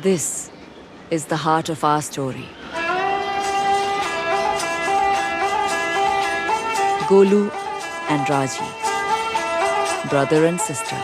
This is the heart of our story. Golu and Raji, brother and sister.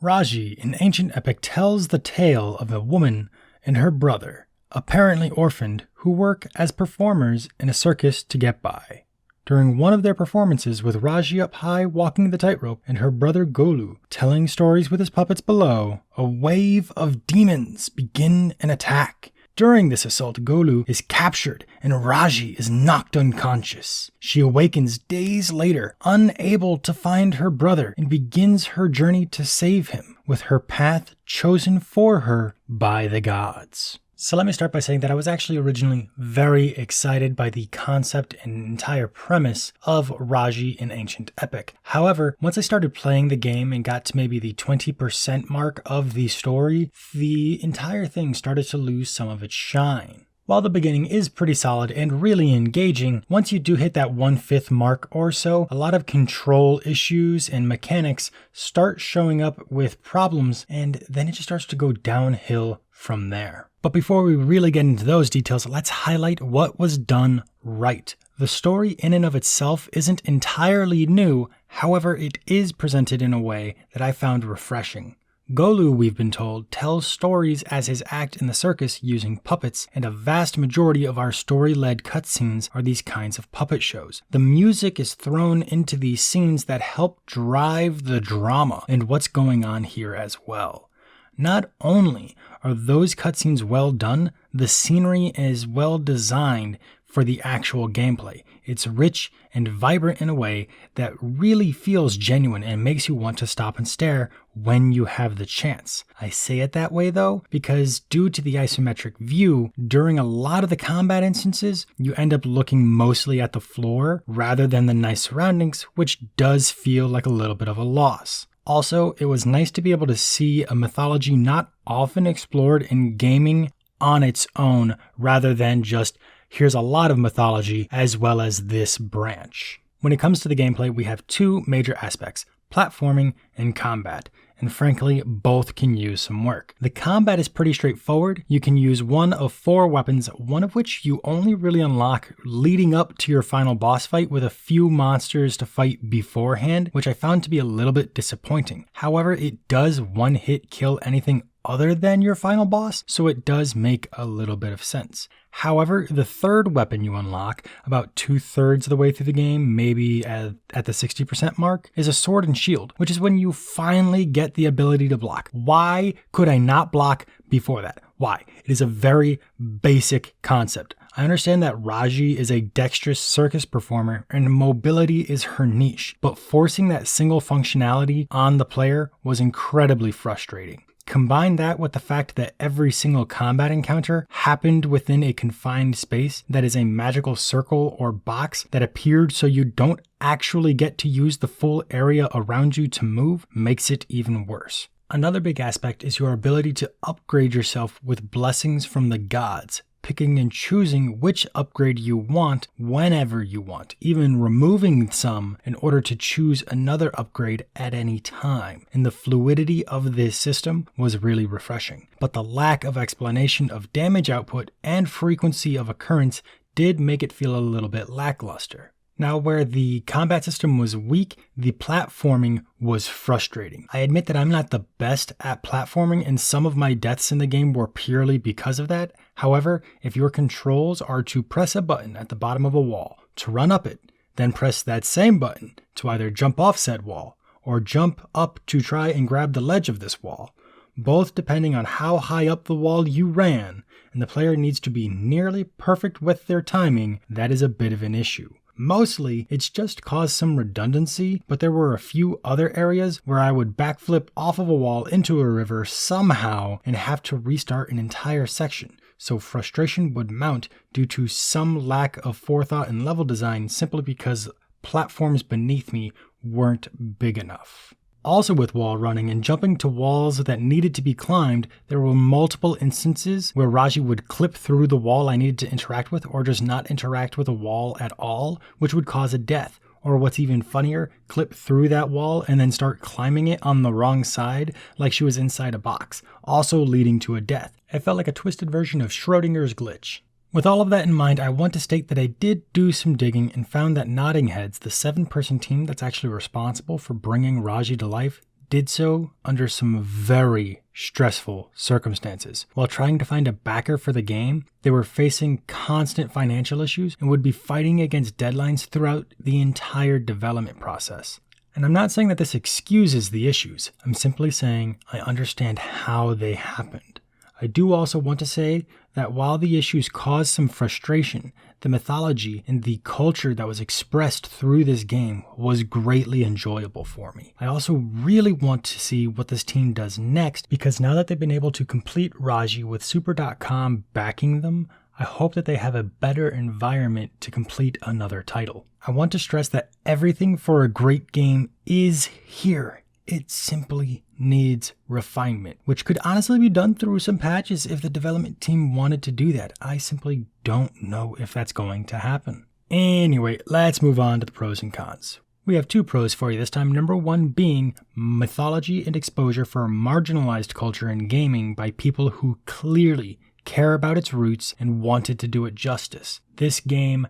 Raji, in ancient epic, tells the tale of a woman and her brother, apparently orphaned, who work as performers in a circus to get by. During one of their performances, with Raji up high walking the tightrope and her brother Golu telling stories with his puppets below, a wave of demons begin an attack. During this assault, Golu is captured and Raji is knocked unconscious. She awakens days later, unable to find her brother, and begins her journey to save him, with her path chosen for her by the gods. So let me start by saying that I was actually originally very excited by the concept and entire premise of Raji in Ancient Epic. However, once I started playing the game and got to maybe the 20% mark of the story, the entire thing started to lose some of its shine. While the beginning is pretty solid and really engaging, once you do hit that 1/5 mark or so, a lot of control issues and mechanics start showing up with problems, and then it just starts to go downhill from there. But before we really get into those details, let's highlight what was done right. The story in and of itself isn't entirely new, however it is presented in a way that I found refreshing. Golu, we've been told, tells stories as his act in the circus using puppets, and a vast majority of our story-led cutscenes are these kinds of puppet shows. The music is thrown into these scenes that help drive the drama and what's going on here as well. Not only are those cutscenes well done, the scenery is well designed for the actual gameplay. It's rich and vibrant in a way that really feels genuine and makes you want to stop and stare when you have the chance. I say it that way though, because due to the isometric view, during a lot of the combat instances, you end up looking mostly at the floor rather than the nice surroundings, which does feel like a little bit of a loss. Also, it was nice to be able to see a mythology not often explored in gaming on its own, rather than just, here's a lot of mythology as well as this branch. When it comes to the gameplay, we have two major aspects, platforming and combat. And frankly, both can use some work. The combat is pretty straightforward. You can use one of 4 weapons, one of which you only really unlock leading up to your final boss fight with a few monsters to fight beforehand, which I found to be a little bit disappointing. However, it does one-hit kill anything other than your final boss, so it does make a little bit of sense. However, the third weapon you unlock, about 2/3 of the way through the game, maybe at the 60% mark, is a sword and shield, which is when you finally get the ability to block. Why could I not block before that? Why? It is a very basic concept. I understand that Raji is a dexterous circus performer and mobility is her niche, but forcing that single functionality on the player was incredibly frustrating. Combine that with the fact that every single combat encounter happened within a confined space that is a magical circle or box that appeared so you don't actually get to use the full area around you to move, makes it even worse. Another big aspect is your ability to upgrade yourself with blessings from the gods, picking and choosing which upgrade you want whenever you want, even removing some in order to choose another upgrade at any time. And the fluidity of this system was really refreshing. But the lack of explanation of damage output and frequency of occurrence did make it feel a little bit lackluster. Now, where the combat system was weak, the platforming was frustrating. I admit that I'm not the best at platforming, and some of my deaths in the game were purely because of that. However, if your controls are to press a button at the bottom of a wall to run up it, then press that same button to either jump off said wall or jump up to try and grab the ledge of this wall, both depending on how high up the wall you ran, and the player needs to be nearly perfect with their timing, that is a bit of an issue. Mostly, it's just caused some redundancy, but there were a few other areas where I would backflip off of a wall into a river somehow and have to restart an entire section, so frustration would mount due to some lack of forethought and level design simply because platforms beneath me weren't big enough. Also with wall running and jumping to walls that needed to be climbed, there were multiple instances where Raji would clip through the wall I needed to interact with or just not interact with a wall at all, which would cause a death, Or what's even funnier, clip through that wall and then start climbing it on the wrong side like she was inside a box, also leading to a death. It felt like a twisted version of Schrodinger's glitch. With all of that in mind, I want to state that I did do some digging and found that Nodding Heads, the 7-person team that's actually responsible for bringing Raji to life, did so under some very stressful circumstances. While trying to find a backer for the game, they were facing constant financial issues and would be fighting against deadlines throughout the entire development process. And I'm not saying that this excuses the issues. I'm simply saying I understand how they happened. I do also want to say that while the issues caused some frustration, the mythology and the culture that was expressed through this game was greatly enjoyable for me. I also really want to see what this team does next, because now that they've been able to complete Raji with Super.com backing them, I hope that they have a better environment to complete another title. I want to stress that everything for a great game is here. It simply needs refinement, which could honestly be done through some patches if the development team wanted to do that. I simply don't know if that's going to happen. Anyway, let's move on to the pros and cons. We have 2 pros for you this time. Number 1 being mythology and exposure for a marginalized culture in gaming by people who clearly care about its roots and wanted to do it justice. This game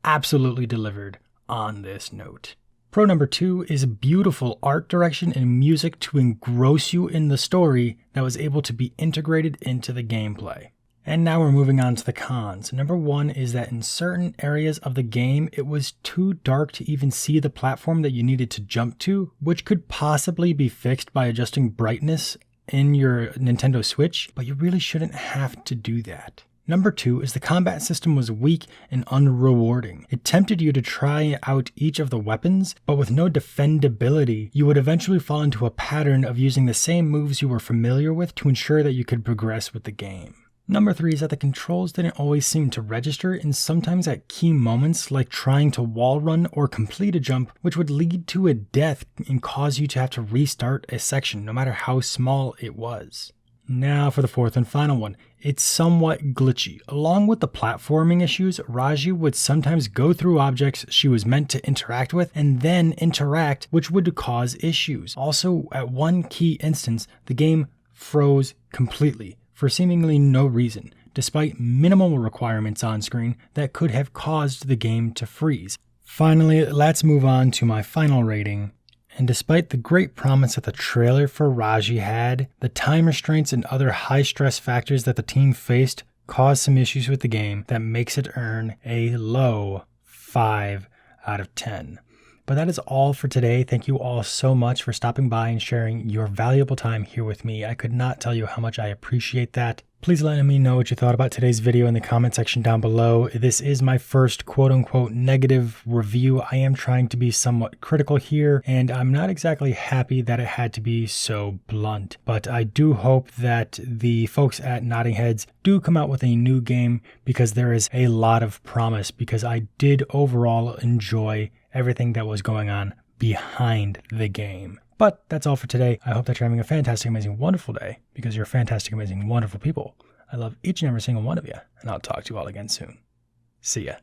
absolutely delivered on this note. Pro number 2 is beautiful art direction and music to engross you in the story that was able to be integrated into the gameplay. And now we're moving on to the cons. Number 1 is that in certain areas of the game, it was too dark to even see the platform that you needed to jump to, which could possibly be fixed by adjusting brightness in your Nintendo Switch, but you really shouldn't have to do that. Number 2 is the combat system was weak and unrewarding. It tempted you to try out each of the weapons, but with no defendability, you would eventually fall into a pattern of using the same moves you were familiar with to ensure that you could progress with the game. Number 3 is that the controls didn't always seem to register, and sometimes at key moments like trying to wall run or complete a jump, which would lead to a death and cause you to have to restart a section no matter how small it was. Now for the 4th and final one. It's somewhat glitchy. Along with the platforming issues, Raji would sometimes go through objects she was meant to interact with and then interact, which would cause issues. Also, at one key instance, the game froze completely for seemingly no reason, despite minimal requirements on screen that could have caused the game to freeze. Finally, let's move on to my final rating. And despite the great promise that the trailer for Raji had, the time restraints and other high-stress factors that the team faced caused some issues with the game that makes it earn a low 5 out of 10. But that is all for today. Thank you all so much for stopping by and sharing your valuable time here with me. I could not tell you how much I appreciate that. Please let me know what you thought about today's video in the comment section down below. This is my first quote-unquote negative review. I am trying to be somewhat critical here, and I'm not exactly happy that it had to be so blunt. But I do hope that the folks at Nodding Heads do come out with a new game, because there is a lot of promise, because I did overall enjoy everything that was going on behind the game. But that's all for today. I hope that you're having a fantastic, amazing, wonderful day, because you're fantastic, amazing, wonderful people. I love each and every single one of you, and I'll talk to you all again soon. See ya.